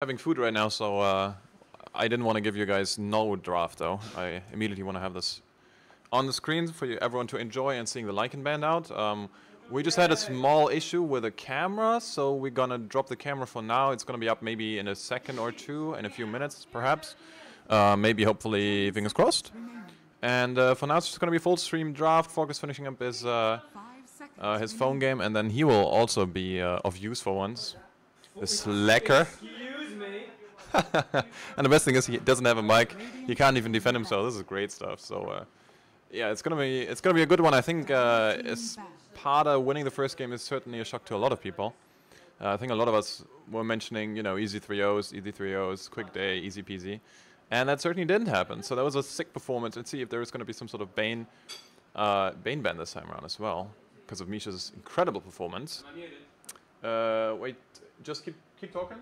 Having food right now, so I didn't want to give you guys no draft though. I immediately want to have this on the screen for you, everyone to enjoy and seeing the Lycan band out. We just had a small issue with the camera, so we're gonna drop the camera for now. It's gonna be up maybe in a second or two, in a few minutes perhaps. Maybe, hopefully, fingers crossed. And for now, it's just gonna be a full stream draft. Focus finishing up his phone game, and then he will also be of use for once. The slacker. And the best thing is he doesn't have a mic. He can't even defend himself. This is great stuff. So yeah, it's gonna be a good one. I think ESPADA winning the first game is certainly a shock to a lot of people. I think a lot of us were mentioning, you know, easy 3-0s, quick day, easy peasy, and that certainly didn't happen. So that was a sick performance. Let's see if there is going to be some sort of Bane ban this time around as well, because of Misha's incredible performance. Wait, just keep talking.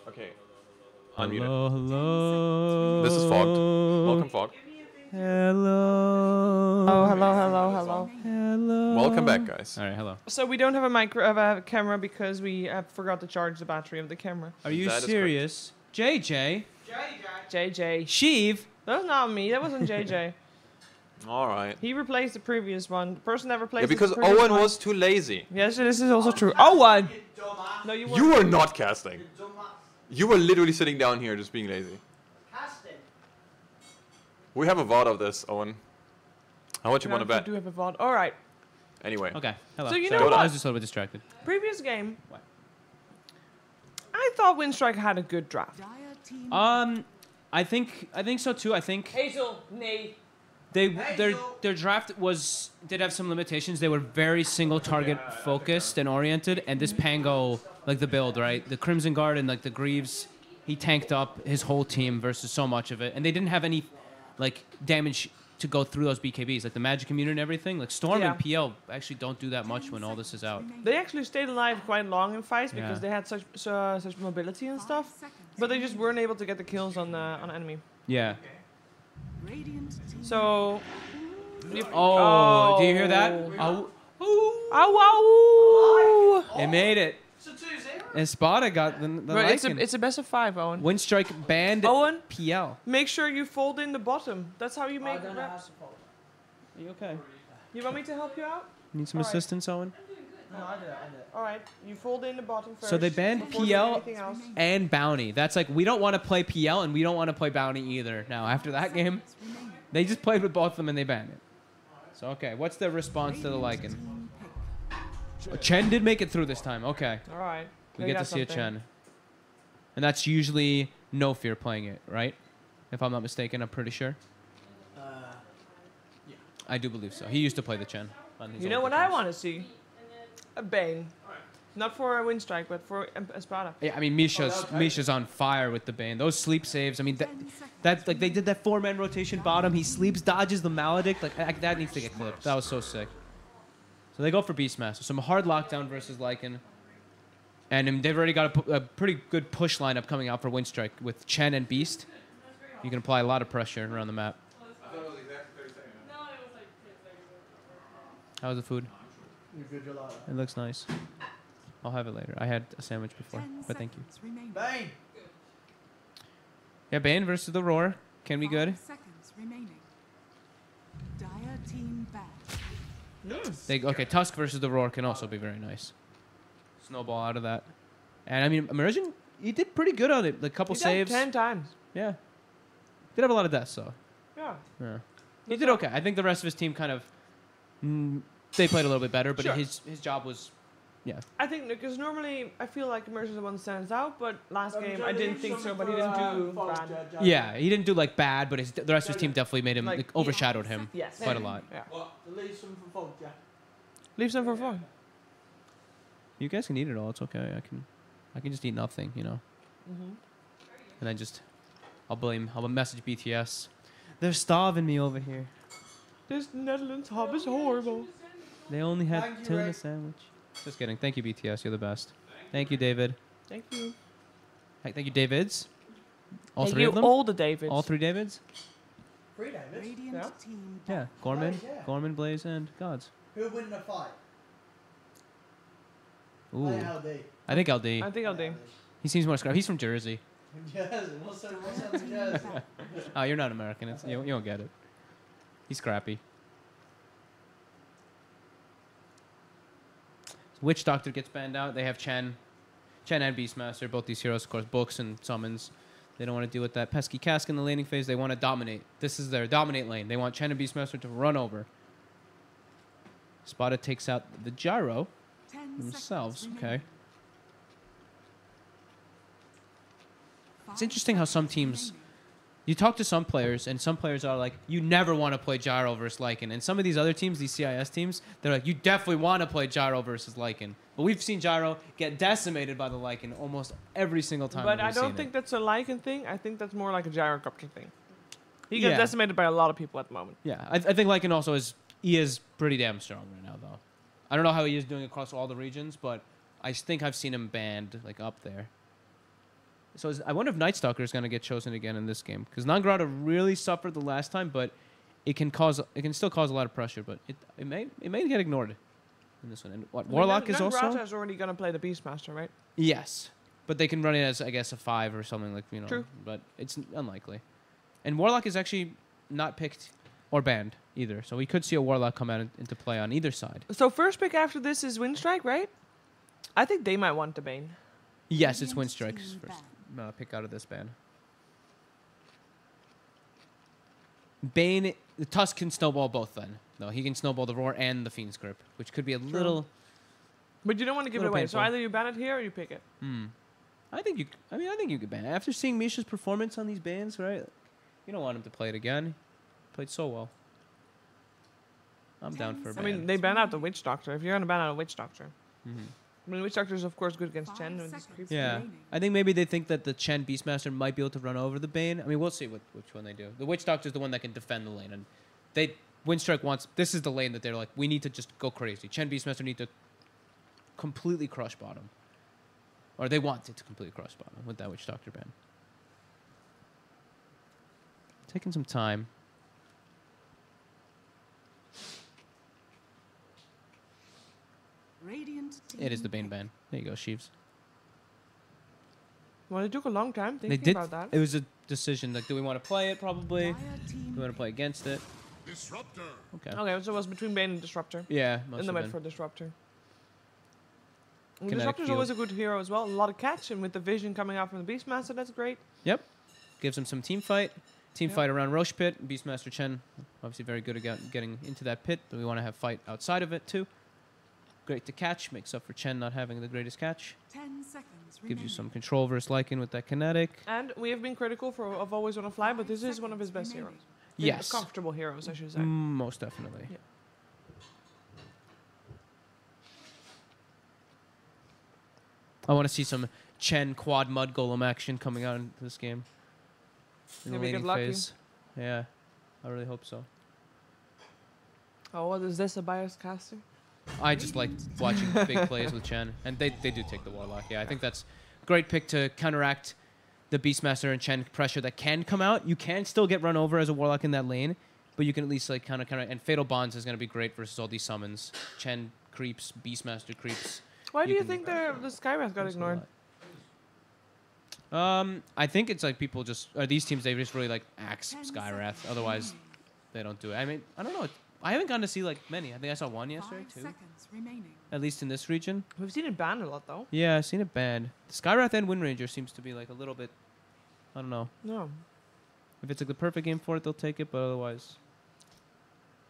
Okay. Unmuted. Hello. This is Fogged. Welcome, Fogged. Hello. Oh, hello. Hello. Welcome back, guys. All right, hello. So we don't have a camera because we forgot to charge the battery of the camera. Are you serious? JJ? JJ. Sheev? That was not me. That wasn't JJ. All right. He replaced the previous one. The person that replaced Yeah, because the previous Owen one. was too lazy. Yes, this is also true. Owen! No, you weren't. You were not casting. You were literally sitting down here just being lazy. We have a VOD of this, Owen. How much you want to bet? We do have a VOD. All right. Anyway. Okay, hello. So you Sorry, know what? I was just a little bit distracted. Previous game. What? I thought Winstrike had a good draft. I think so too. I think Hazel, nay. their draft did have some limitations. They were very single target focused and oriented, and this Pango, like the build, right? The Crimson Guard and like the Greaves, he tanked up his whole team versus so much of it, and they didn't have any like damage to go through those BKBs, like the Magic Immune and everything. Like Storm and PL actually don't do that much when all this is out. They actually stayed alive quite long in fights because they had such mobility and stuff, but they just weren't able to get the kills on enemy. Yeah. So. Oh, do you hear that? Oh. Ow! They made it. ESPADA got the But it's a best of 5, Owen. Winstrike banned Owen, PL. make sure you fold in the bottom. That's how you make reps. Are you okay? You want me to help you out? Need some assistance, Owen? No, I did. All right, you fold in the bottom first. So they banned before doing PL anything else. and Bounty. That's like, we don't want to play PL and we don't want to play Bounty either. Now, after that game, they just played with both of them and they banned it. So, okay, what's their response to the Lycan? Chen did make it through this time. Okay. All right. We get to see a Chen. And that's usually No Fear playing it, right? If I'm not mistaken, I'm pretty sure. Yeah. I do believe so. He used to play the Chen. You know what I want to see? A Bane. Not for a Winstrike, but for ESPADA. Yeah, I mean, Misha's on fire with the Bane. Those sleep saves, I mean, that like they did that 4-man rotation bottom. He sleeps, dodges the Maledict. Like, that needs to get clipped. That was so sick. So they go for Beastmaster. Some hard lockdown versus Lycan. And they've already got a pretty good push lineup coming out for Winstrike with Chen and Beast. You can apply a lot of pressure around the map. How's the food? It looks nice. I'll have it later. I had a sandwich before, but thank you. Bane! Yeah, Bane versus the Roar. Can be good. Okay, Tusk versus the Roar can also be very nice. Snowball out of that. And I mean, Immersion, he did pretty good on it. Like, couple saves. 10 times. Yeah. Did have a lot of deaths, though. Yeah. He did okay. I think the rest of his team kind of, they played a little bit better, but Sure. his job was, yeah. I think because normally I feel like Immersion is the one that stands out, but last game I didn't think so, but he didn't do bad. Yeah, he didn't do like bad, but the rest of his team definitely made him, Like, overshadowed him Yes. quite a lot. Yeah. Leave some for Fog, yeah. Leave some for fun. You guys can eat it all. It's okay. I can just eat nothing, you know. And then I'll message BTS. They're starving me over here. This Netherlands hub is horrible. They only had Thank you, tuna Ray. sandwich. Just kidding. Thank you, BTS. You're the best. Thank you, David. Thank you. Thank you, Davids. All Thank three you, of them? all the Davids. All 3 Davids? 3 Davids? Yeah. Yeah. Gorman, Yeah. Gorman, Blaze, and Gods. Who would win the fight? Ooh. LD. I think LD. I think I'll do. He seems more scrappy. He's from Jersey. Yes, what's that? Yes. Oh, you're not American. You don't get it. He's scrappy. Witch Doctor gets banned out. They have Chen and Beastmaster. Both these heroes, of course, books and summons. They don't want to deal with that pesky cask in the laning phase. They want to dominate. This is their dominate lane. They want Chen and Beastmaster to run over. ESPADA takes out the gyro themselves. Okay. It's interesting how some teams... You talk to some players, and some players are like, you never want to play gyro versus Lycan. And some of these other teams, these CIS teams, they're like, you definitely want to play gyro versus Lycan. But we've seen gyro get decimated by the Lycan almost every single time. But I don't think that's a Lycan thing. I think that's more like a gyro cupcake thing. He gets decimated by a lot of people at the moment. Yeah, I think Lycan also is pretty damn strong right now, though. I don't know how he is doing across all the regions, but I think I've seen him banned like up there. So I wonder if Night Stalker is going to get chosen again in this game, because Nangrata really suffered the last time, but it can still cause a lot of pressure, but it may get ignored in this one. And what Warlock is also Nangrata is already going to play the Beastmaster, right? Yes, but they can run it as I guess a 5 or something like True. But it's unlikely. And Warlock is actually not picked or banned either, so we could see a Warlock come out into play on either side. So first pick after this is Winstrike, right? I think they might want the Bane. Yes, it's Winstrike's first pick out of this ban. Bane, the Tusk can snowball both then. No, he can snowball the Roar and the Fiend's Grip, which could be a little... But you don't want to give it away, painful. so either you ban it here or you pick it. I think you could ban it. After seeing Misha's performance on these bans, right? You don't want him to play it again. He played so well. I'm down for a ban. I mean, they ban out the Witch Doctor. If you're going to ban out a Witch Doctor. I mean, Witch Doctor is, of course, good against Chen. When this creeps Yeah. I think maybe they think that the Chen Beastmaster might be able to run over the Bane. I mean, we'll see which one they do. The Witch Doctor is the one that can defend the lane. And Winstrike wants... This is the lane that they're like, we need to just go crazy. Chen Beastmaster need to completely crush bottom. Or they want it to completely crush bottom with that Witch Doctor ban. Taking some time. It is the Bane ban. There you go, Sheaves. Well, it took a long time thinking about that. It was a decision. Like, do we want to play it? Probably. Do we want to play against it? Disruptor. Okay. Okay, so it was between Bane and Disruptor. Yeah, In the mid for Disruptor. And Kinetic Disruptor's field. always a good hero as well. A lot of catch, and with the vision coming out from the Beastmaster, that's great. Yep. Gives him some team fight. Team fight around Roche Pit. Beastmaster Chen, obviously very good at getting into that pit, but we want to have fight outside of it too. Great to catch. Makes up for Chen not having the greatest catch. 10 seconds Gives you some control versus Lycan with that kinetic. And we have been critical of Always Wanna Fly, but this is one of his best heroes. Yes. Comfortable heroes, I should say. Most definitely. Yeah. I want to see some Chen quad mud golem action coming out in this game. In the Maybe get laning lucky. phase. Yeah, I really hope so. Oh, what is this, a biased caster? I just like watching big plays with Chen, and they do take the Warlock. Yeah, I think that's a great pick to counteract the Beastmaster and Chen pressure that can come out. You can still get run over as a Warlock in that lane, but you can at least like counter. And Fatal Bonds is going to be great versus all these summons. Chen creeps, Beastmaster creeps. Why do you think the Skywrath got ignored? I think it's like people just these teams they just really like axe Skywrath. Otherwise, they don't do it. I mean, I don't know. I haven't gotten to see like many. I think I saw one yesterday too. At least in this region. We've seen it banned a lot though. Yeah, I've seen it banned. Skywrath and Wind Ranger seems to be like a little bit. I don't know. No. If it's like the perfect game for it, they'll take it. But otherwise,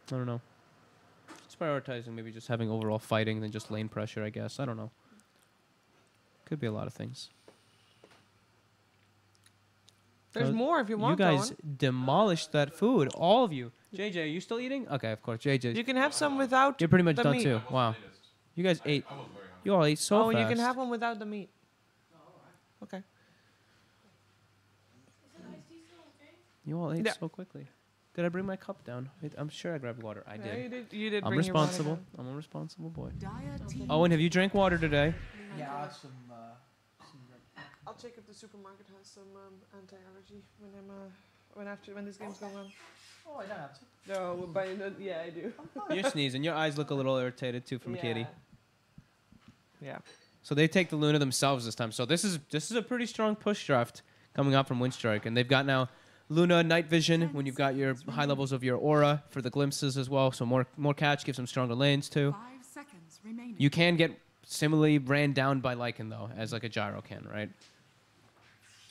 I don't know. Just prioritizing maybe just having overall fighting than just lane pressure. I guess I don't know. Could be a lot of things. There's more if you want. You guys Owen. demolished that food, all of you. JJ, are you still eating? Okay, of course, JJ. You can have some without. You're pretty much the done meat. too. Wow. You guys ate. You all ate so Oh, fast. you can have one without the meat. Okay. You all ate Yeah. so quickly. Did I bring my cup down? I'm sure I grabbed water. I Yeah, did. you did. I'm bring your water responsible. down. I'm a responsible boy. Owen, have you drank water today? Yeah, some I'll check if the supermarket has some anti-allergy when this game's going on. Oh, I don't have to. No, but yeah, I do. You're sneezing. Your eyes look a little irritated too from Kitty. Yeah. So they take the Luna themselves this time. So this is a pretty strong push draft coming up from Winstrike. And they've got now Luna, Night Vision, when you've got your high levels of your aura for the glimpses as well. So more catch gives them stronger lanes too. You can get similarly ran down by Lycan though, as like a gyro can, right?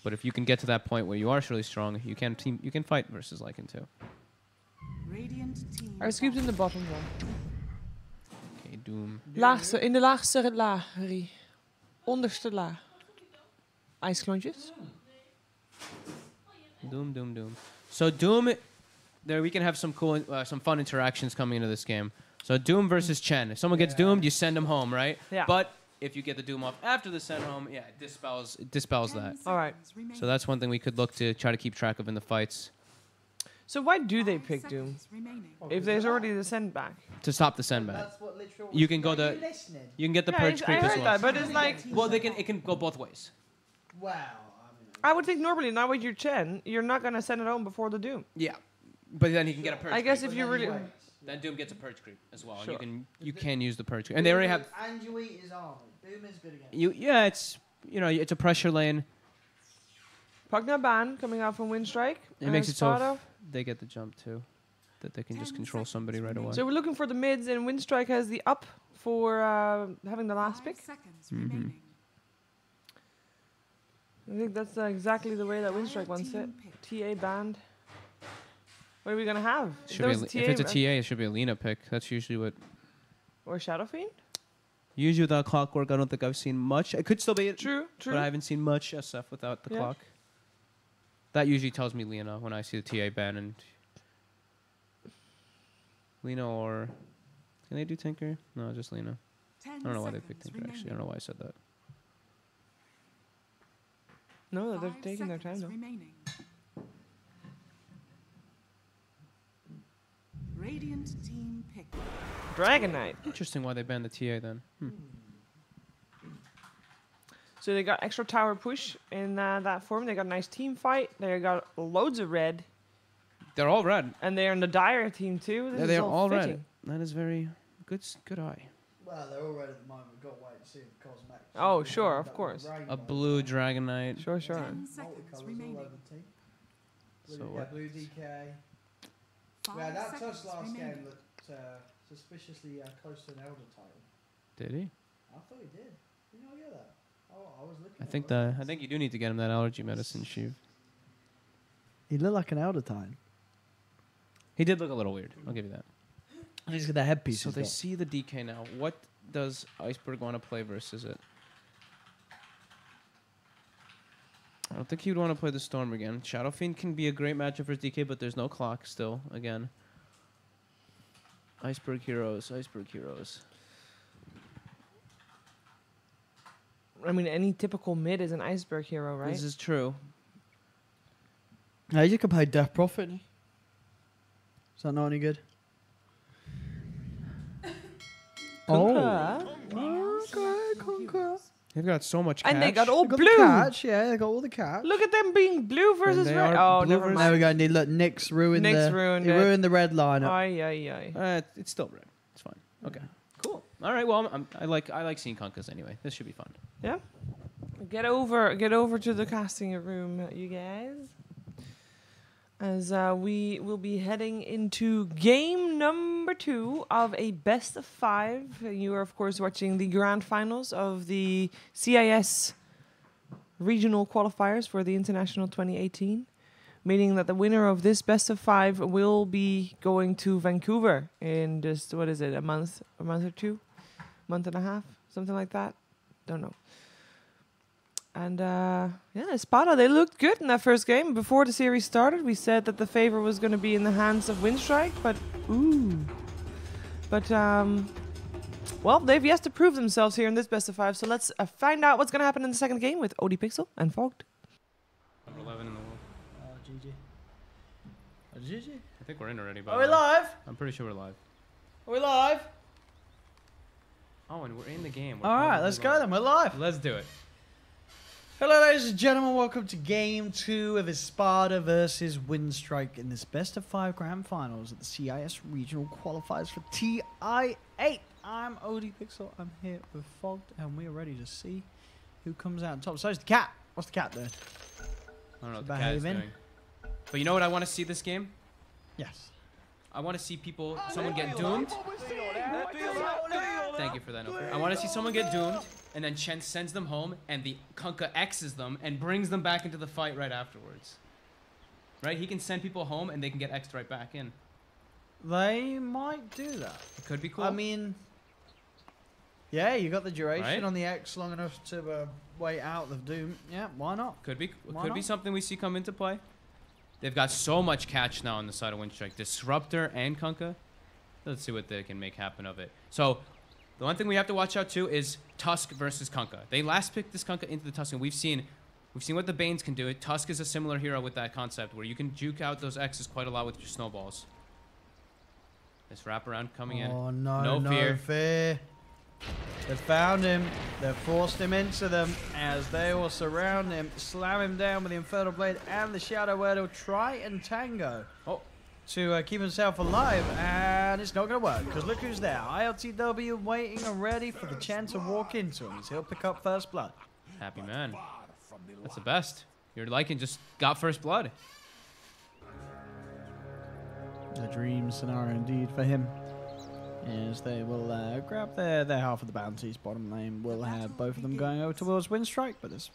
But if you can get to that point where you are really strong, you can fight versus Lycan too. Are scoops in the bottom one? Okay, Doom. Laagste, in de laagste laag, Harry. Onderste laag. Ijsklontjes. Doom. So Doom, there we can have some cool, some fun interactions coming into this game. So Doom versus Chen. If someone gets doomed, you send them home, right? Yeah. But if you get the Doom off after the send home, yeah, it dispels that. All right. So that's one thing we could look to try to keep track of in the fights. So why do they pick Doom? If there's already the send back. To stop the send back. That's what literal. You can go the, you can get the purge creep I as heard well. that, but it's like, Well, it can go both ways. Wow. I would think normally now with your Chen, you're not gonna send it home before the Doom. Yeah, but then you can get a purge. I guess creep. if you really, Then Doom gets a purge creep as well. Sure. And you can use the purge creep, and they already have. And you eat his armor. Doom is good against. Yeah, it's it's a pressure lane. Pugna Ban coming out from Winstrike. It makes it so ESPADA. they get the jump too, that they can just control somebody right away. So we're looking for the mids, and Winstrike has the up for having the last pick. Mhm. I think that's exactly the way that Winstrike wants it. TA banned. What are we gonna have? If it's a TA, it should be a Lena pick. That's usually what. Or Shadow Fiend? Usually without Clockwork, I don't think I've seen much. It could still be True. but I haven't seen much SF without the Yeah. clock. That usually tells me Lena when I see the TA ban and Lena or can they do Tinker? No, just Lena. I don't know why they picked Tinker actually. I don't know why I said that. No, they're taking their time though. Radiant team pick. Dragon Knight. Interesting why they banned the TA then. So they got extra tower push in that form. They got a nice team fight. They got loads of red. They're all red. And they're in the Dire team too. This Yeah, is they're all fitting. red. That is very good. Good eye. Well, they're all red at the moment. We've got to wait and see if Cosmac. Oh, sure, of course. A blue Dragon Knight. Sure. 10 seconds Multicolours all remaining. over the team. So Blue, what? blue DK. 5 Yeah, that touch seconds last remaining. game looked suspiciously close to an Elder title. Did he? I thought he did. Did you not get that? Oh, I was looking. I think you do need to get him that allergy medicine, Sheev. He looked like an Elder Titan. He did look a little weird. I'll give you that. He's got the headpiece. So they see the DK now. What does Iceberg want to play versus it? I don't think he'd want to play the Storm again. Shadow Fiend can be a great matchup for his DK, but there's no clock still, again. Iceberg Heroes. I mean, any typical mid is an Iceberg hero, right? This is true. No, you could play Death Prophet. Is that not any good? Conqueror. Conqueror. They've got so much catch. And they got all Got blue. the catch, yeah, they got all the catch. Look at them being blue versus they red. are Oh, blue never versus- There we mind. go. And look, Nick's ruined Nick's the. ruined he it. ruined the red lineup. Aye. It's still red. It's fine. Okay. Cool. All right. Well, I like seeing Conquers anyway. This should be fun. Yeah. Get over to the casting room, you guys. As we will be heading into game number 2 of a best of 5. You are, of course, watching the grand finals of the CIS regional qualifiers for the International 2018. Meaning that the winner of this best of 5 will be going to Vancouver in just, what is it, a month or two? Month and a half? Something like that? Don't know. And yeah, ESPADA, they looked good in that first game. Before the series started, we said that the favor was going to be in the hands of Winstrike, but well, they've yet to prove themselves here in this best of 5. So let's find out what's going to happen in the second game with OD Pixel and Fogged. Number 11 in the world. GG. Oh, GG. I think we're in already. Are we live? I'm pretty sure we're live. Are we live? Oh, and we're in the game. All right, let's go then. We're live. Let's do it. Hello, ladies and gentlemen. Welcome to Game 2 of ESPADA versus Winstrike in this best of 5 grand finals at the CIS Regional Qualifiers for TI8 I'm OD Pixel. I'm here with Fogged, and we're ready to see who comes out on top. So it's the cat. What's the cat doing? I don't know what the cat is doing. But you know what I want to see this game? Yes. I want to see someone get doomed. Thank you for that, Nofer. I want to see someone get doomed, and then Chen sends them home, and the Kunkka X's them and brings them back into the fight right afterwards. Right? He can send people home, and they can get X'd right back in. They might do that. It could be cool. I mean, yeah, you got the duration Right? on the X long enough to wait out the Doom. Yeah, why not? Could be Why not? something we see come into play. They've got so much catch now on the side of Winstrike. Disruptor and Kunkka. Let's see what they can make happen of it. So, the one thing we have to watch out too is Tusk versus Kunkka. They last picked this Kunkka into the Tusk, and we've seen what the Banes can do. Tusk is a similar hero with that concept, where you can juke out those X's quite a lot with your snowballs. This wraparound coming in. Oh, no, No no fear. fear. They found him. They forced him into them as they all surround him, slam him down with the Infernal Blade and the Shadow Word. He'll try and tango to keep himself alive, and it's not going to work because look who's there. ILTW waiting and ready for the Chen to walk into him as he'll pick up first blood. Happy man. That's the best. Your Lycan just got first blood. A dream scenario indeed for him. As they will grab their half of the bounties. Bottom lane will have both of them going over towards Winstrike, but there's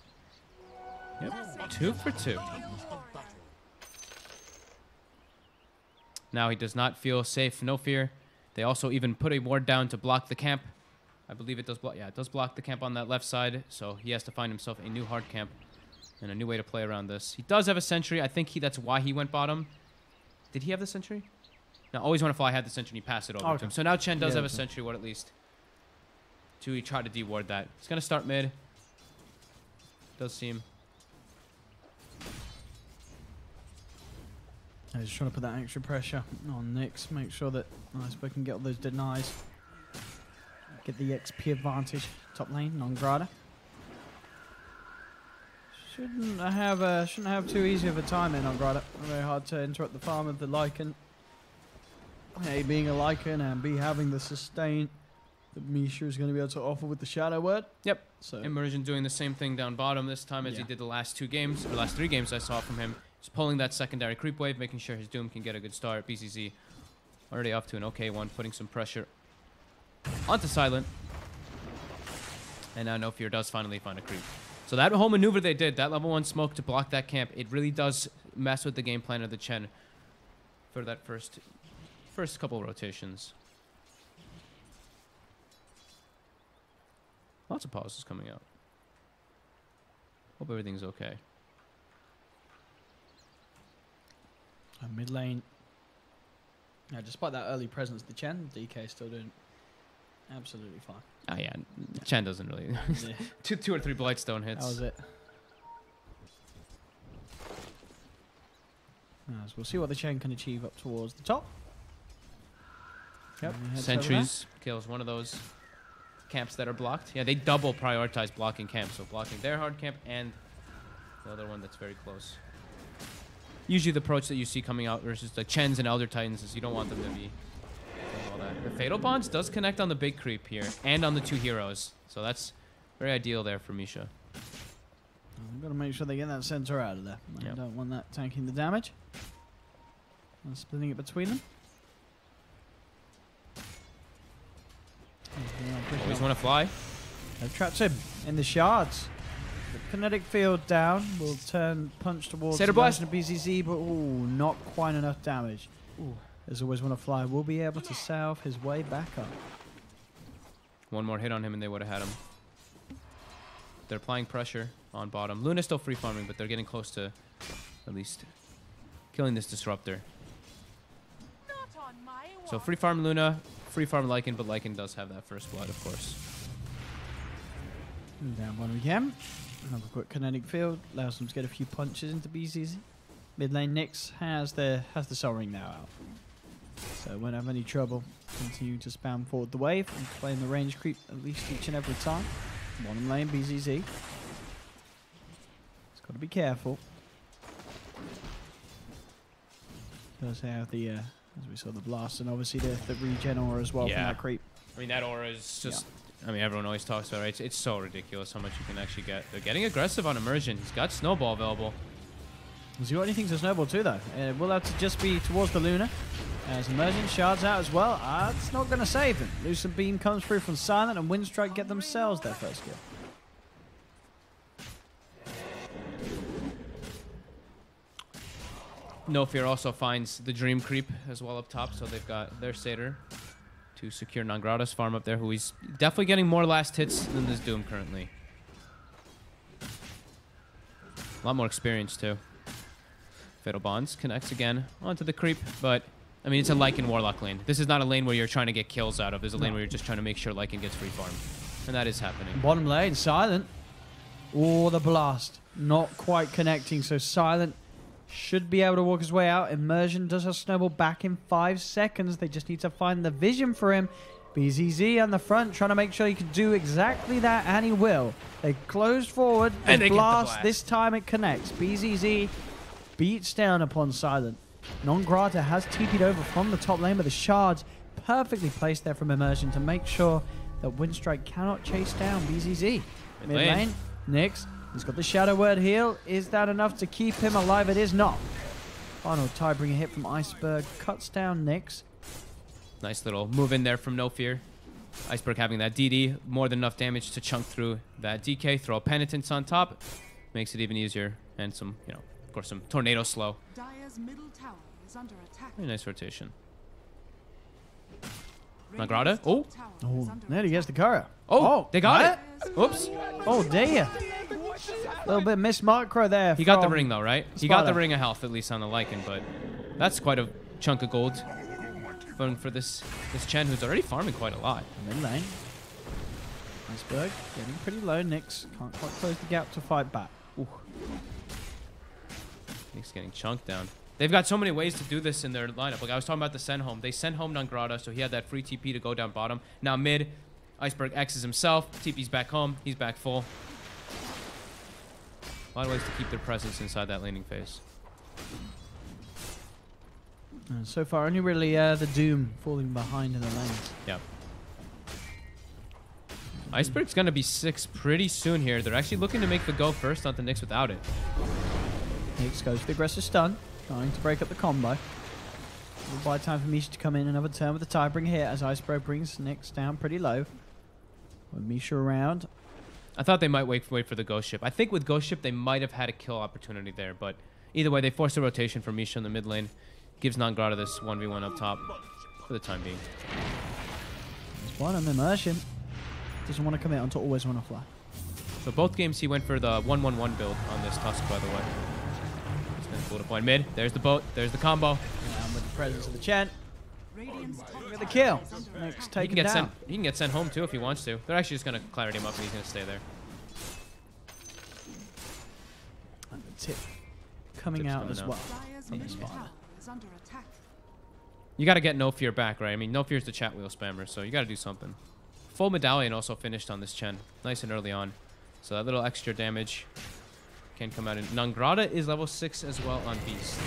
2 for 2. Now he does not feel safe. No fear. They also even put a ward down to block the camp. I believe it does block. Yeah, it does block the camp on that left side. So he has to find himself a new hard camp and a new way to play around this. He does have a sentry. I think that's why he went bottom. Did he have the sentry? No, Always Wanna Fly had the sentry and he passed it over to him. So now Chen does have a sentry ward at least. He tried to de-ward that. He's going to start mid. Does seem. He's trying to put that extra pressure on Nyx. Make sure that Iceberg can get all those denies. Get the XP advantage. Top lane, non-grata. Shouldn't have too easy of a time in non-grata. Very hard to interrupt the farm of the Lycan. A, being a Lycan, and B, having the sustain that Misha is going to be able to offer with the Shadow Word. Yep. So Immersion doing the same thing down bottom this time as he did the last 2 games, or last 3 games I saw from him. Just pulling that secondary creep wave, making sure his Doom can get a good start. BCZ already off to an okay one, putting some pressure onto Silent. And now No Fear does finally find a creep. So that whole maneuver they did, that level 1 smoke to block that camp, it really does mess with the game plan of the Chen for that first couple rotations. Lots of pauses coming out. Hope everything's okay. mid lane. Yeah, despite that early presence, the Chen, DK is still doing absolutely fine. Oh yeah, Chen doesn't really. Yeah. two or three Blightstone hits. That was it. So we'll see what the Chen can achieve up towards the top. Yep. Sentries kills one of those camps that are blocked. Yeah, they double prioritize blocking camps, so blocking their hard camp and the other one that's very close. Usually the approach that you see coming out versus the Chens and Elder Titans is you don't want them to be doing all that. The Fatal Bonds does connect on the big creep here and on the 2 heroes, so that's very ideal there for Misha. I've got to make sure they get that center out of there. I don't want that tanking the damage. And splitting it between them. Always Want to Fly. They've trapped him in the shards. The kinetic field down will turn punch towards the Blast BZZ, but ooh, not quite enough damage. Ooh. As Always Want to Fly will be able to salve his way back up. One more hit on him and they would have had him. They're applying pressure on bottom. Luna's still free farming, but they're getting close to at least killing this disruptor. So free farm Luna, free farm Lycan, but Lycan does have that first blood, of course. Down one again. Another quick kinetic field allows them to get a few punches into BZZ. Mid lane Nyx has the Soul Ring now out, so won't have any trouble. Continue to spam forward the wave and playing the range creep at least each and every time. Bottom lane BZZ. It's got to be careful. Does have the as we saw the blast and obviously the regen aura as well from that creep. I mean, that aura is just... I mean, everyone always talks about it. It's so ridiculous how much you can actually get. They're getting aggressive on Immersion. He's got Snowball available. Has he got anything to Snowball too, though? It will have to just be towards the Luna. As Immersion shards out as well. It's not going to save him. Lucent Beam comes through from Silent, and Winstrike get themselves their first kill. No Fear also finds the Dream Creep as well up top, so they've got their Satyr to secure Nangrada's farm up there, who he's definitely getting more last hits than this Doom currently. A lot more experience too. Fatal Bonds connects again onto the creep, but I mean, it's a Lycan Warlock lane. This is not a lane where you're trying to get kills out of. There's a lane where you're just trying to make sure Lycan gets free farm. And that is happening. Bottom lane, Silent. Oh, the blast. Not quite connecting, so Silent should be able to walk his way out. Immersion does have Snowball back in 5 seconds. They just need to find the vision for him. BZZ on the front, trying to make sure he can do exactly that, and he will. They close forward, and they blast. get the blast. This time it connects. BZZ beats down upon Silent. Non-Grata has TP'd over from the top lane, but the shards perfectly placed there from Immersion to make sure that Winstrike cannot chase down BZZ. Mid lane, Nyx. He's got the Shadow Word heal. Is that enough to keep him alive? It is not. Final Tidebringer hit from Iceberg. Cuts down Nyx. Nice little move in there from No Fear. Iceberg having that DD. More than enough damage to chunk through that DK. Throw a Penitence on top. Makes it even easier. And some, you know, of course, some Tornado Slow. Dire's middle tower is under attack. Very nice rotation. Nangrata. Oh. Oh, there he gets the courier. Oh, they got it. it. Oops. Oh, dear. A little bit missed macro there. He got the ring, though, right? He got the ESPADA. ring of health, at least on the Lycan, but that's quite a chunk of gold for this Chen, who's already farming quite a lot. Mid lane. Iceberg getting pretty low. Nyx can't quite close the gap to fight back. Ooh. Nyx getting chunked down. They've got so many ways to do this in their lineup. Like I was talking about the send home. They send home Nangrata, so he had that free TP to go down bottom. Now mid, Iceberg X's himself. TP's back home. He's back full. A lot of ways to keep their presence inside that laning phase. And so far, only really the Doom falling behind in the lane. Yeah. Iceberg's going to be 6 pretty soon here. They're actually looking to make the go first onto Nyx without it. Nyx goes for the aggressive stun, trying to break up the combo. We'll buy time for Misha to come in another turn with the Tidebringer here as Iceberg brings Nyx down pretty low. With Misha around. I thought they might wait for the Ghost Ship. I think with Ghost Ship, they might have had a kill opportunity there, but either way, they forced a rotation for Misha in the mid lane. Gives Nangrata this 1v1 up top for the time being. There's one on Immersion. Doesn't want to commit onto always want to fly. So both games he went for the 1-1-1 build on this Tusk, by the way. He's going to pull to point mid. There's the boat. There's the combo. And with the presence of the Chen, Radiant's top look at the kill. tower is under Nyx attack. taken down. He can get sent home too if he wants to. They're actually just going to clarity him up and he's going to stay there. And the tip coming Tip's out coming as out. well. Dire's From the middle spot. tower is under attack. You got to get No Fear back, right? I mean, No Fear's the chat wheel spammer, so you got to do something. Full medallion also finished on this Chen. Nice and early on. So that little extra damage can come out. And Nangrata is level 6 as well on Beast.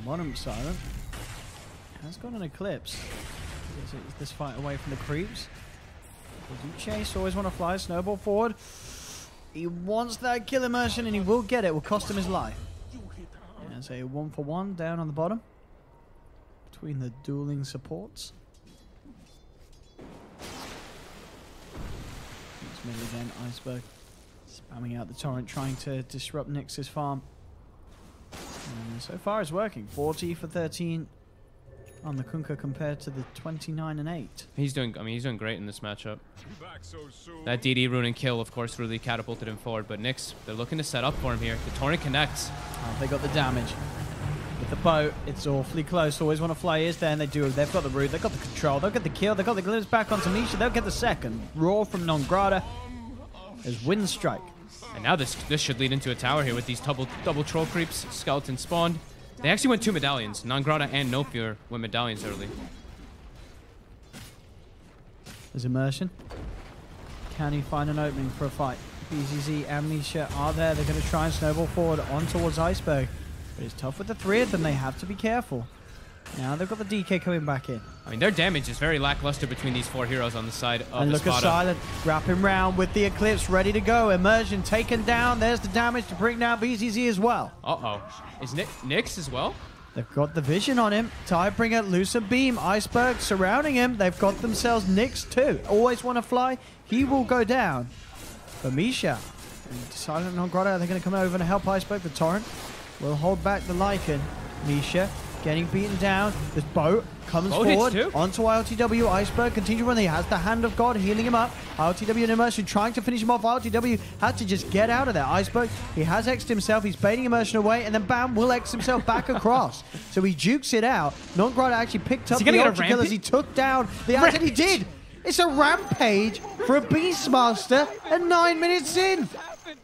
Bottom Silent has got an Eclipse. Is this fight away from the creeps? They do chase, always want to fly. Snowball forward. He wants that kill Immersion and he will get it. Will cost him his life. There's a 1-for-1 down on the bottom between the dueling supports. It's mid again. Iceberg spamming out the torrent, trying to disrupt Nyx's farm. And so far it's working. 40 for 13 on the Kunkka compared to the 29 and 8. He's doing great in this matchup. That DD rune and kill, of course, really catapulted him forward. But Nyx, they're looking to set up for him here. The torrent connects. They got the damage. With the boat, it's awfully close. Always want to fly is there, and they do. They've got the root, they've got the control, they'll get the kill, they've got the glimpse back onto Misha, they'll get the second. Raw from Nangrata. There's Winstrike. And now this should lead into a tower here with these double troll creeps. Skeleton spawned. They actually went 2 medallions. Nangrata and No Fear went medallions early. There's Immersion. Can he find an opening for a fight? BZZ and Misha are there. They're going to try and snowball forward on towards Iceberg. But it's tough with the 3 of them. They have to be careful. Now they've got the DK coming back in. I mean, their damage is very lackluster between these 4 heroes on the side of And the look at ESPADA. Silent wrapping round with the Eclipse ready to go. Immersion taken down. There's the damage to bring down BZZ as well. Uh-oh. Is Nyx as well? They've got the vision on him. Tidebringer, Lucid Beam, Iceberg surrounding him. They've got themselves Nyx too. Always want to fly. He will go down. But Misha and Silent and Grotto, they're going to come over and help Iceberg. The Torrent will hold back the Lycan. Misha getting beaten down. This boat comes Boat hits forward too. onto ILTW. Iceberg continue to run. He has the Hand of God healing him up. ILTW and Immersion trying to finish him off. ILTW had to just get out of there. Iceberg, he has X'd himself. He's baiting Immersion away. And then bam, will X himself back across. So he jukes it out. Non-Grad actually picked up the Ultra Kill as he took down the Axe. And he did. It's a rampage for a Beastmaster at 9 minutes in.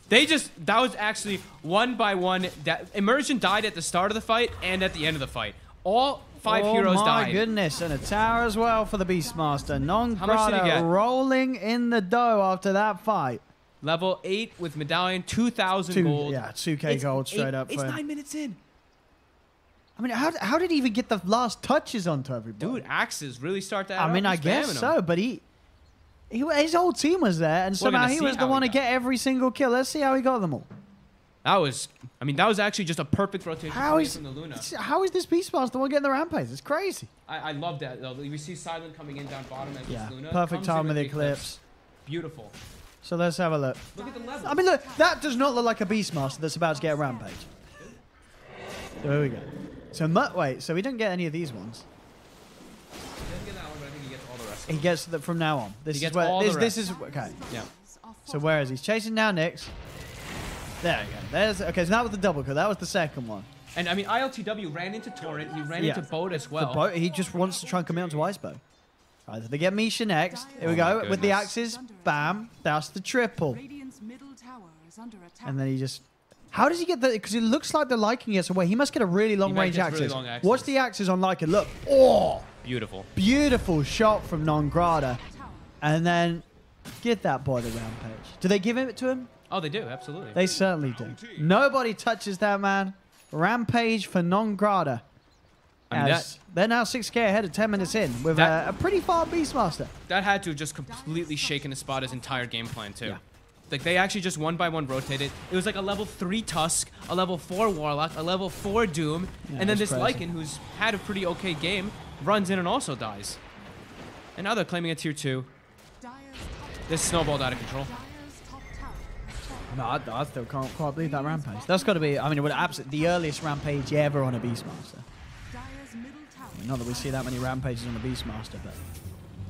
That was actually 1 by 1. Immersion died at the start of the fight and at the end of the fight. All 5 heroes Oh died. my goodness, and a tower as well for the Beastmaster. How much did he Non-Grada get? rolling in the dough after that fight. Level 8 with medallion, 2,000 gold. Yeah, 2k gold straight up It's for him. 9 minutes in. I mean, how did he even get the last touches onto everybody? Dude, axes really start that I mean, I He's guess spamming so, them. but his whole team was there, and somehow gonna he see was the how he one to got get every single kill. Let's see how he got them all. That was actually just a perfect rotation How is from the Luna. this Beastmaster the one getting the rampage? It's crazy. I love that, though. We see Silent coming in down bottom as Yeah, this Luna. perfect comes in time with the Eclipse. Beautiful. So let's have a look. Look at the level. I mean, look, that does not look like a Beastmaster that's about to get a rampage. There we go. So, wait, so we don't get any of these ones. He doesn't get that one, but I think he gets all the rest. He gets that from now on. This He is gets where all the this rest. is okay. Yeah. So where is he? He's chasing down Nyx. There you go. There's okay. So that was the double kill. That was the second one. And I mean, ILTW ran into Torrent. He ran Yeah. into Boat as well. The boat. He just wants to try and come out to Iceberg. Right, so they get Misha next. Here we Oh go my with the goodness. axes. Bam. That's the triple. Radiant's middle tower is under attack. And then he just. How does he get the? Because it looks like the Lycan gets away. He must get a really long might range get really axis. long axes. Watch the axes on Lycan. Look. Oh, Beautiful. beautiful shot from Non-Grada. And then get that boy the rampage. Do they give it to him? Oh, they do, absolutely. They certainly do. Nobody touches that man. Rampage for Non-Grada. I mean, As they're now 6k ahead at 10 minutes in with That- a pretty far Beastmaster. That had to have just completely shaken ESPADA's entire game plan, too. Yeah. Like, they actually just 1 by 1 rotated. It was like a level 3 Tusk, a level 4 Warlock, a level 4 Doom, Yeah, and then it's this crazy. Lycan, who's had a pretty okay game, runs in and also dies. And now they're claiming a tier 2. Dire's This snowballed out of control. top tower. No, I still can't quite believe that rampage. That's got to be, I mean, it would absolutely the earliest rampage ever on a Beastmaster. Dire's middle tower. Not that we see that many rampages on a Beastmaster, but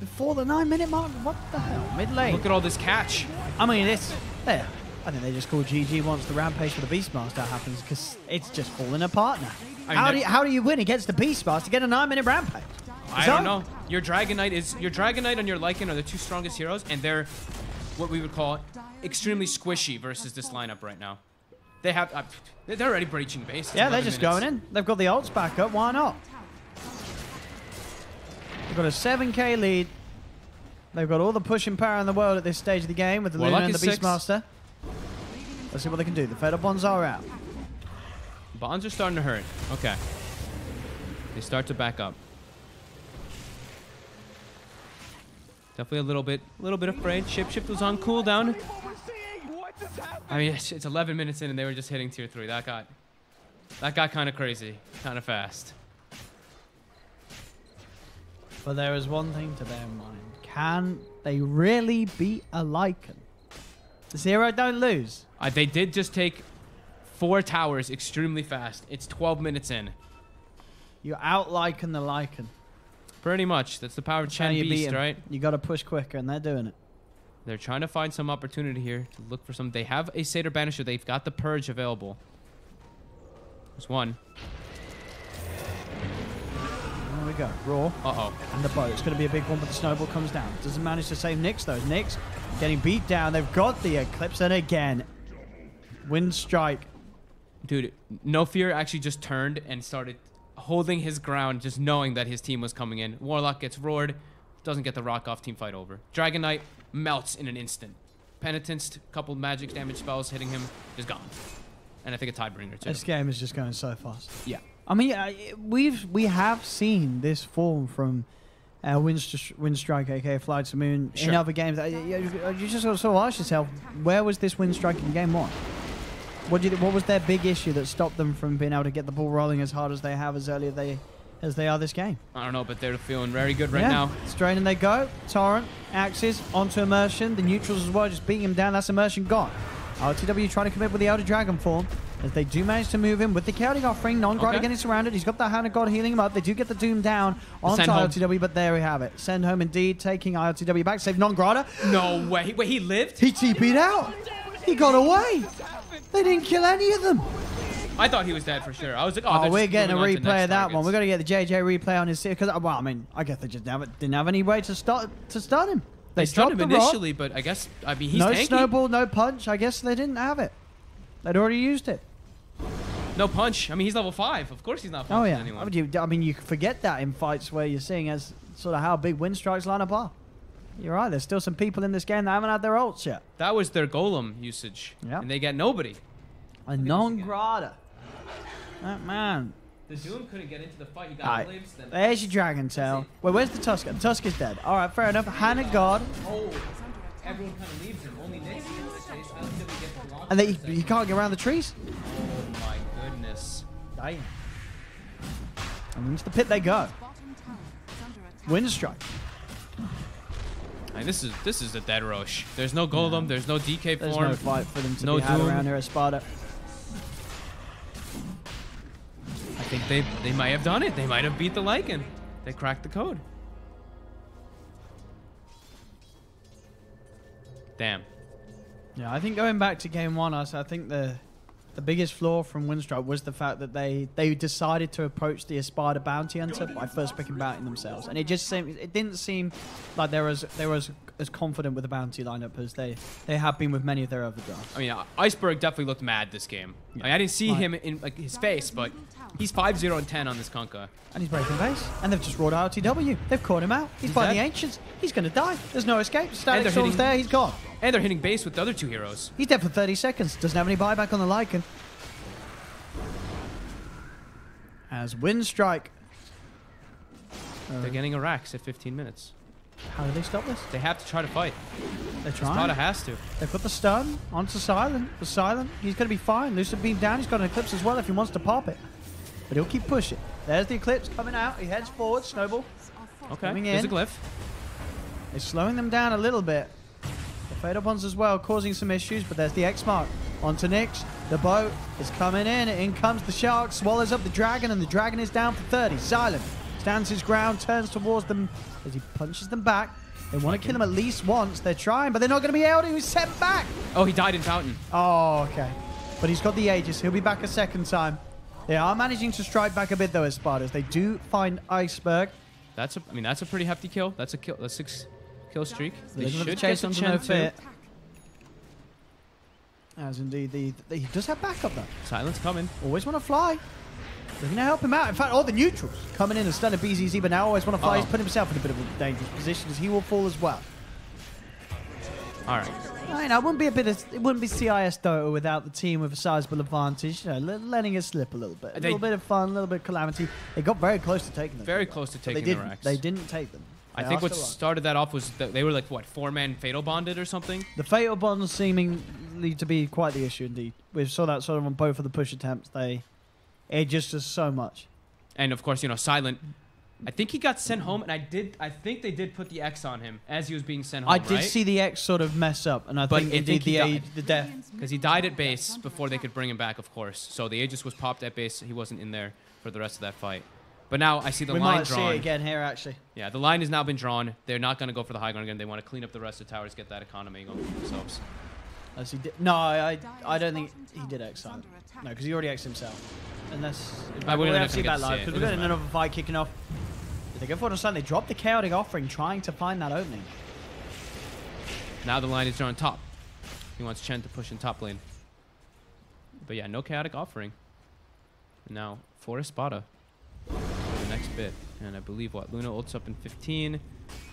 before the 9-minute mark, what the hell? Mid lane. Look at all this catch. I mean, it's there. I think they just call GG once the rampage for the Beastmaster happens because it's just falling apart now. I mean, How do you win against the Beastmaster? Get a 9-minute rampage. I So- don't know. Your Dragon Knight and your Lycan are the 2 strongest heroes, and they're what we would call extremely squishy versus this lineup right now. They have they're already breaching base. It's Yeah, they're 11 just minutes. going in. They've got the ults back up. Why not? They've got a 7k lead. They've got all the pushing power in the world at this stage of the game with the Warlock Luna and the is 6. Beastmaster. Let's see what they can do. The Fed up bonds are out. Bonds are starting to hurt. Okay. They start to back up. Definitely a little bit afraid. Shapeshift was on cooldown. I mean, it's 11 minutes in and they were just hitting tier 3. That got kind of crazy, kind of fast. But there is one thing to bear in mind. Can they really beat a Lycan? 0 don't lose. They did just take 4 towers extremely fast. It's 12 minutes in. You out Lycan the Lycan. Pretty much. That's the power of That's how Chen you beat Beast, 'em. right? You got to push quicker, and they're doing it. They're trying to find some opportunity here to look for some. They have a Satyr Banisher. They've got the Purge available. There's one. There we go. Raw. Uh-oh. And the boat. It's going to be a big one, but the snowball comes down. Doesn't manage to save Nyx, though. Nyx getting beat down. They've got the Eclipse, and again, Winstrike. Dude, No Fear actually just turned and started holding his ground, just knowing that his team was coming in. Warlock gets roared. Doesn't get the rock off, team fight over. Dragon Knight melts in an instant. Penitence, couple magic damage spells hitting him, is gone. And I think a Tidebringer too. This game is just going so fast. Yeah. I mean, we have seen this form from Winstrike, aka FlyToMoon, in other games. You just sort of ask yourself, where was this Winstrike in game 1? What was their big issue that stopped them from being able to get the ball rolling as hard as they have as early as they are this game? I don't know, but they're feeling very good right now. Straight in they go. Torrent, Axis, onto Immersion. The neutrals as well, just beating him down. That's Immersion gone. RTW trying to commit with the Elder Dragon form, as they do manage to move him with the chaotic offering. Non-Grata getting surrounded. He's got the Hand of God healing him up. They do get the Doom down onto ILTW, but there we have it. Send home indeed, taking ILTW back. Save Non-Grata. No way. Wait, he lived? He TP'd out. He got away. They didn't kill any of them. I thought he was dead for sure. I was like, oh, we're getting a replay of that one. We're going to get the JJ replay on his because, well, I mean, I guess they just didn't have any way to stun him. They stunned him initially, but I guess, I mean, he's no tanky. Snowball, no punch. I guess they didn't have it. They'd already used it. No punch. I mean, he's level 5. Of course he's not punching anyone. I mean, you forget that in fights where you're seeing as sort of how big Winstrike's lineup are. You're right. There's still some people in this game that haven't had their ults yet. That was their golem usage. Yeah. And they get nobody. A non-grata. That man. The Doom couldn't get into the fight. He got lives. There's your Dragon Tail. Wait, where's the Tusker? The Tusker's dead. All right, fair enough. Hand of God. Oh, everyone kind of leaves him. Only Nick gets the chase. And he can't get around the trees? Oh my goodness. Damn. And into the pit they go. Winstrike. I mean, this is a dead rush. There's no golem. There's no DK form. There's no fight for them to be had around here at ESPADA. I think they might have done it. They might have beat the Lycan. They cracked the code. Damn. Yeah, I think going back to game 1, I think the biggest flaw from Winstrike was the fact that they decided to approach the ESPADA bounty hunter by first picking bounty themselves, and it didn't seem like they were as confident with the bounty lineup as they have been with many of their other drafts. I mean, Iceberg definitely looked mad this game. Yeah. I mean, I didn't see him in like his face, but he's 5-0 and 10 on this Kunkka. And he's breaking base, and they've just rolled out RTW. They've caught him out. He's fighting the Ancients. He's going to die. There's no escape. Static Storm's there. He's gone. And they're hitting base with the other 2 heroes. He's dead for 30 seconds. Doesn't have any buyback on the Lycan. As Winstrike. They're getting a Rax at 15 minutes. How do they stop this? They have to try to fight. They're trying. ESPADA has to. They put the stun onto Silent. For Silent, he's going to be fine. Lucid beam down. He's got an Eclipse as well if he wants to pop it. But he'll keep pushing. There's the Eclipse coming out. He heads forward. Snowball. Okay, there's a glyph. It's slowing them down a little bit. The Fatal Bonds as well, causing some issues, but there's the X mark. Onto Nyx. The boat is coming in. In comes the Shark, swallows up the Dragon, and the Dragon is down for 30. Silent stands his ground, turns towards them as he punches them back. They want to kill him at least once. They're trying, but they're not going to be able to. He's sent back. Oh, he died in Fountain. Oh, okay. But he's got the Aegis. He'll be back a second time. They are managing to strike back a bit, though, as ESPADA. They do find Iceberg. That's a pretty hefty kill. That's a kill. That's 6 kill streak. They should chase get the no Chen fit. As indeed, he does have backup, though. Silence coming. Always want to fly. They're going to help him out. In fact, all the neutrals coming in and stunning BZZ, but now always want to fly. He's put himself in a bit of a dangerous position as he will fall as well. All right. I know, it wouldn't be CIS Dota without the team with a sizable advantage. You know, letting it slip a little bit. A little bit of fun, a little bit of calamity. They got very close to taking them. Very close to taking the Rax. They didn't take them. I think what started that off was that they were like, what, 4-man Fatal Bonded or something? The Fatal Bonds seemingly to be quite the issue indeed. We saw that sort of on both of the push attempts. It just does so much. And of course, you know, Silent, I think he got sent home, and I think they did put the X on him as he was being sent home, I did see the X sort of mess up, and I think the death. Because he died at base before they could bring him back, of course. So the Aegis was popped at base. He wasn't in there for the rest of that fight. But now I see the line drawn. We might see it again here, actually. Yeah, the line has now been drawn. They're not going to go for the high ground again. They want to clean up the rest of the towers, get that economy going for themselves. As he did. No, I don't think he did X on. No, because he already X'd himself. Unless we're going to see that live, because we've got another fight kicking off. They go for it on Sunday. They drop the chaotic offering, trying to find that opening. Now the line is drawn top. He wants Chen to push in top lane. But yeah, no chaotic offering. Now for ESPADA. The next bit, and I believe what Luna ults up in 15.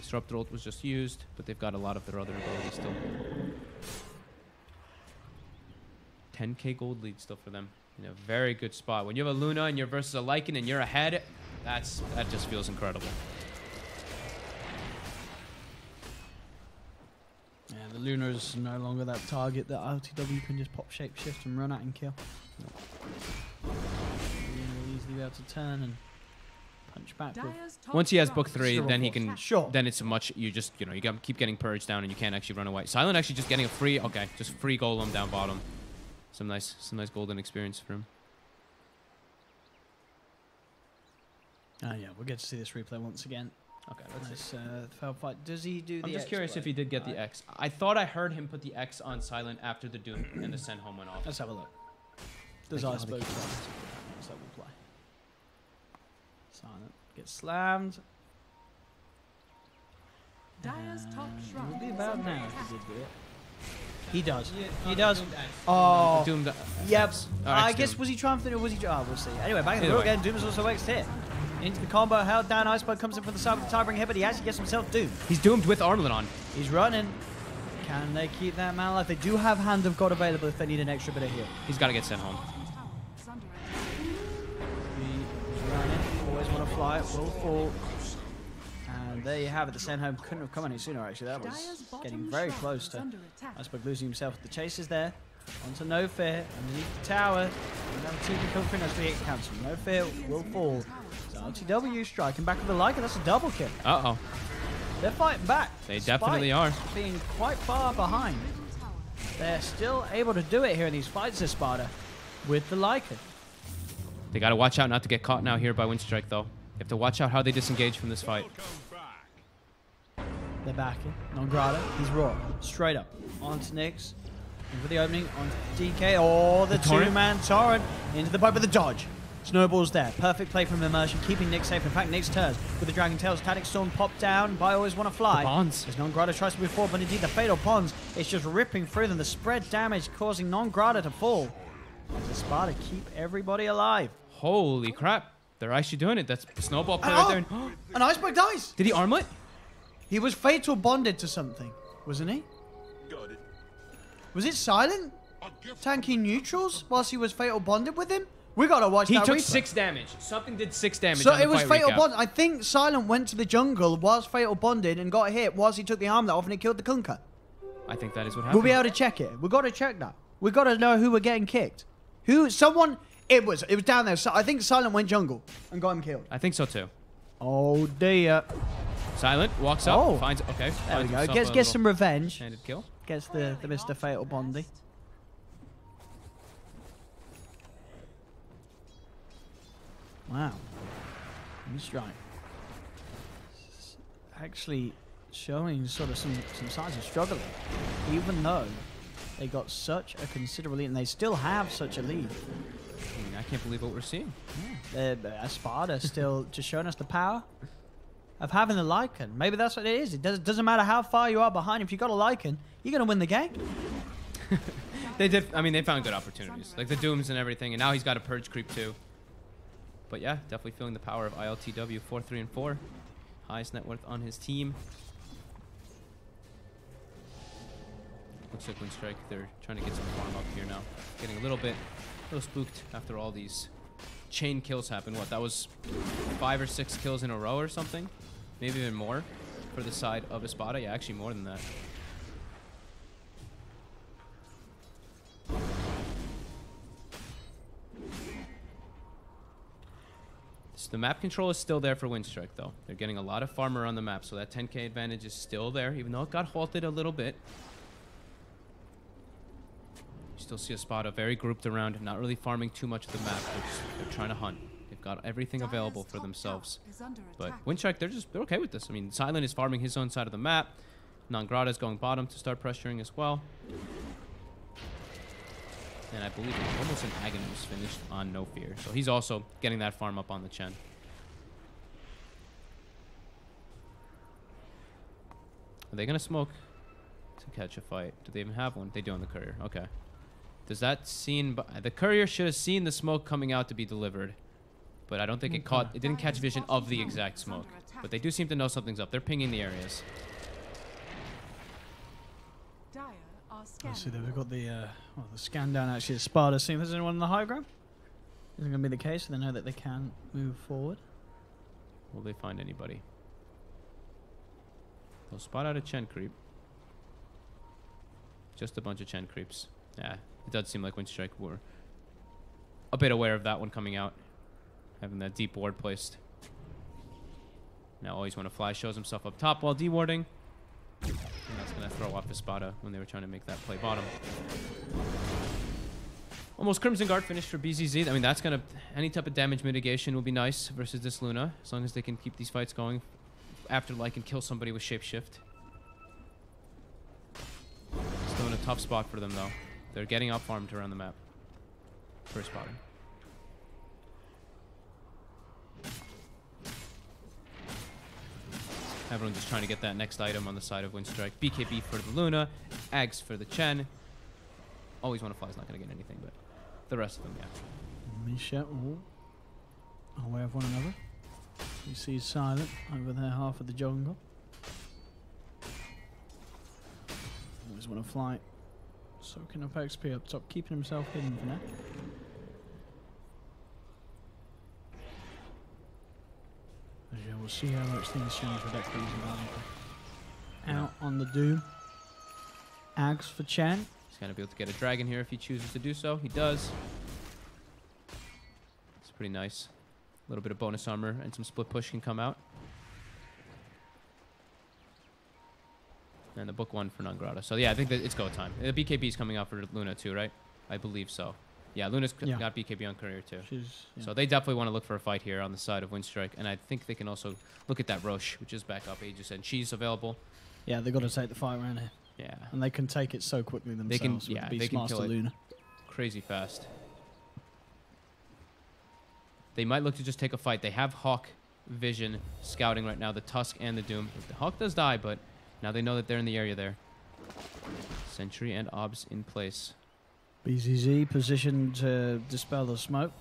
Disruptor ult was just used, but they've got a lot of their other abilities still. 10k gold lead still for them. in a very good spot. When you have a Luna and you're versus a Lycan and you're ahead, that just feels incredible. Yeah, the Luna is no longer that target that LTW can just pop shape shift and run at and kill. Luna will easily be able to turn and punch back. Once he has book 3, then he can. Sure. Then it's much. You just keep getting purged down and you can't actually run away. Silent actually just getting a free. Okay, just free golem down bottom. Some nice golden experience for him. Yeah, we'll get to see this replay once again. Okay, let's nice foul fight. Does he do the I'm just X curious play? if he did get the X. I thought I heard him put the X on Silent after the Doom and the send home went off. Let's have a look. Does Thank you. Iceberg play? Let's have a play. Silent gets slammed. Dire's top It shrine would be is about under now if attack. he did do it. He does. Yeah, He does. Doomed X. Oh. Doomed. Yep. Alright, I guess Doom. was he triumphant or was he? Oh, we'll see. Anyway, back in the Either row way. again. Doom is also X'd here. Into the combo, held down. Iceberg comes in for the side with the tie-bring hit, but he actually gets himself doomed. He's doomed with armlet on. He's running. Can they keep that man alive? They do have Hand of God available if they need an extra bit of heal. He's got to get sent home. Tower is under attack. He's running. Always want to fly. Will fall. And there you have it. The send home couldn't have come any sooner, actually. That Dire's was bottom getting very shrine close is to under attack. Iceberg losing himself. The chase is there. Onto No Fear. Underneath the tower. Another team can come through. That's the 8 cancel. No Fear will fall. So LTW striking back with the Lycan. That's a double kill. Uh-oh. They're fighting back. They despite definitely are. being quite far behind. Middle tower. They're still able to do it here in these fights, ESPADA, with the Lycan. They got to watch out not to get caught now here by Winstrike, though. You have to watch out how they disengage from this fight. They're backing. Non-Grata. He's raw. Straight up. Onto Nyx. Into the opening. Onto DK. Oh, the torrent. two-man torrent. Into the pipe with the dodge. Snowball's there. Perfect play from Immersion, keeping Nyx safe. In fact, Nyx turns with the Dragon Tails. Static Storm popped down. By Always Want to Fly. The bonds. As Non-Grata tries to move forward, but indeed the Fatal Bonds is just ripping through them. The spread damage causing Non-Grata to fall. As ESPADA keep everybody alive. Holy crap. They're actually doing it. That's snowball play right there. An Iceberg dies. Did he armlet? He was fatal bonded to something, wasn't he? Got it. Was it Silent? Tanking neutrals whilst he was fatal bonded with him? We gotta watch He that took replay. 6 damage. Something did 6 damage. So on the it was fight fatal recap. bond. I think Silent went to the jungle whilst fatal bonded and got hit whilst he took the armlet off and it killed the Kunkka. I think that is what We'll happened. be able to check it. We gotta check that. We gotta know who we're getting kicked. Who? Someone. It was down there. So I think Silent went jungle and got him killed. I think so too. Oh dear. Silent walks up, Oh. finds. Okay. There we finds go. himself Gets a little some revenge. handed kill. Gets the Mr. Fatal Bondy. Wow. Winstrike. Actually showing sort of some signs of struggling. Even though they got such a considerable lead and they still have such a lead. I mean, I can't believe what we're seeing. ESPADA still just showing us the power of having the Lycan. Maybe that's what it is. It doesn't matter how far you are behind. If you got a Lycan, you're going to win the game. They did. I mean, they found good opportunities, like the Dooms and everything, and now he's got a purge creep too. But yeah, definitely feeling the power of ILTW 4-3-4, highest net worth on his team. Looks like Winstrike, they're trying to get some farm up here now. Getting a little spooked after all these chain kills happen. What, that was 5 or 6 kills in a row or something? Maybe even more for the side of ESPADA. Yeah, actually more than that. So the map control is still there for Winstrike, though. They're getting a lot of farmer on the map, so that 10k advantage is still there, even though it got halted a little bit. You still see ESPADA very grouped around, not really farming too much of the map. They're trying to hunt. They've got everything available for themselves. But Winstrike, they're okay with this. I mean, Silent is farming his own side of the map. Non-Grata is going bottom to start pressuring as well. And I believe almost an Aghanim finished on No Fear. So he's also getting that farm up on the Chen. Are they going to smoke to catch a fight? Do they even have one? They do on the courier. Okay. Does that scene... The courier should have seen the smoke coming out to be delivered. But I don't think it caught... It didn't catch vision of the exact smoke. But they do seem to know something's up. They're pinging the areas. Let's see, they've got the scan down actually. ESPADA, seeing if there's anyone on the high ground. isn't going to be the case. So they know that they can move forward. Will they find anybody? They'll spot out a Chen creep. Just a bunch of Chen creeps. Yeah, it does seem like Winstrike were a bit aware of that one coming out. Having that deep ward placed. Now always when a fly shows himself up top while dewarding. And that's going to throw off ESPADA when they were trying to make that play bottom. Almost Crimson Guard finished for BZZ. I mean, that's going to... Any type of damage mitigation will be nice versus this Luna. As long as they can keep these fights going. After like and kill somebody with Shapeshift. Still in a tough spot for them, though. They're getting out-farmed around the map. For ESPADA. Everyone just trying to get that next item on the side of Winstrike. BKB for the Luna. Ags for the Chen. Always want to fly is not going to get anything, but the rest of them, yeah. Misha, aware of one another. You see Silent over there, half of the jungle. Always want to fly. Soaking up XP up top, keeping himself hidden for now. Yeah, we'll see how much things change with that cruising out on the Doom. Ags for Chen. He's going to be able to get a dragon here if he chooses to do so. He does. It's pretty nice. A little bit of bonus armor and some split push can come out. And the book one for Nangrata. So yeah, I think that it's go time. The BKB is coming out for Luna too, right? I believe so. Yeah, Luna's got BKB on courier too. So they definitely want to look for a fight here on the side of Winstrike. And I think they can also look at that Roche, which is back up Aegis, and she's available. Yeah, they've got to take the fight around here. Yeah. And they can take it so quickly themselves. They can kill it Luna. Crazy fast. They might look to just take a fight. They have Hawk Vision scouting right now, the Tusk and the Doom. The Hawk does die, but now they know that they're in the area there. Sentry and Obs in place. BZZ positioned to dispel the smoke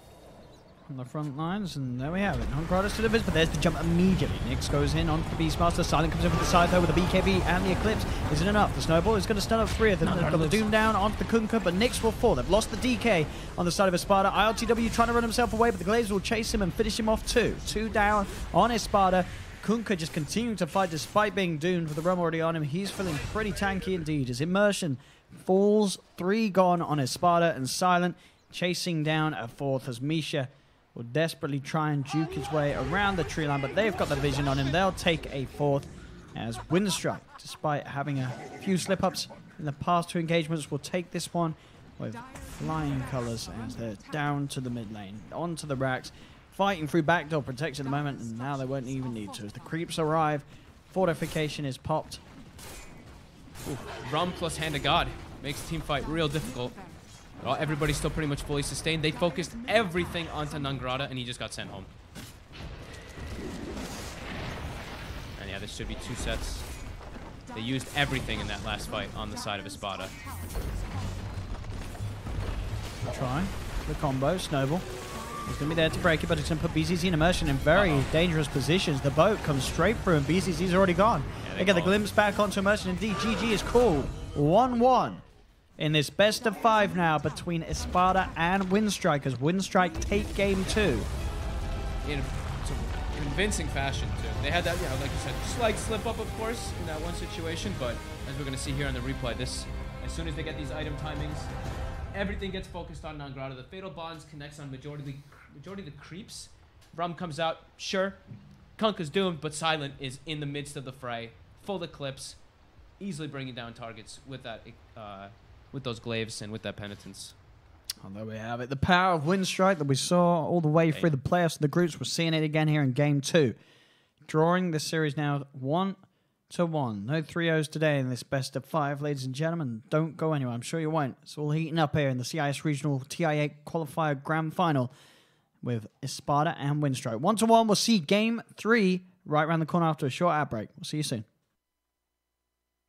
on the front lines, and there we have it. Nangrata delivers, but there's the jump immediately. Nyx goes in on the Beastmaster. Silent comes in from the side though with the BKB and the Eclipse. Isn't enough. The Snowball is going to stun up three of them. They've got the Doom down onto the Kunkka, but Nyx will fall. They've lost the DK on the side of ESPADA. ILTW trying to run himself away, but the Glaives will chase him and finish him off too. Two down on ESPADA. Kunkka just continuing to fight despite being doomed with the rum already on him. He's feeling pretty tanky indeed. His immersion falls, 3 gone on ESPADA, and Silent chasing down a fourth as Misha will desperately try and juke his way around the tree line, but they've got the vision on him. They'll take a fourth as Winstrike, despite having a few slip-ups in the past 2 engagements, will take this one with flying colours as they're down to the mid lane, onto the racks, fighting through backdoor protection at the moment, and now they won't even need to. As the creeps arrive, fortification is popped. Ooh, Rum plus Hand of God makes the team fight real difficult. Well, everybody's still pretty much fully sustained. They focused everything onto Nangrata, and he just got sent home. And yeah, this should be 2 sets. They used everything in that last fight on the side of ESPADA. Try the combo, Snowball. He's going to be there to break it, but it's going to put BZZ in immersion in very dangerous positions. The boat comes straight through, and BZZ's already gone. Yeah, they get the glimpse back onto immersion. Indeed, GG is called 1-1 in this best of 5 now between ESPADA and Winstrike, as Winstrike take game 2. In convincing fashion, too. They had that, like you said, slight slip-up, of course, in that one situation, but as we're going to see here on the replay, as soon as they get these item timings, everything gets focused on Nangrata. The Fatal Bonds connects on majority of the creeps. Rum comes out, sure. Kunkka's doomed, but Silent is in the midst of the fray. Full Eclipse, easily bringing down targets with that, with those glaives and with that penitence. Oh, there we have it. The power of Winstrike that we saw all the way through the playoffs of the groups. We're seeing it again here in game 2. Drawing this series now 1-1. No 3-0s today in this best of 5, ladies and gentlemen. Don't go anywhere. I'm sure you won't. It's all heating up here in the CIS Regional TI8 Qualifier Grand Final with ESPADA and Winstrike. 1-1. We'll see game 3 right around the corner after a short ad break. We'll see you soon.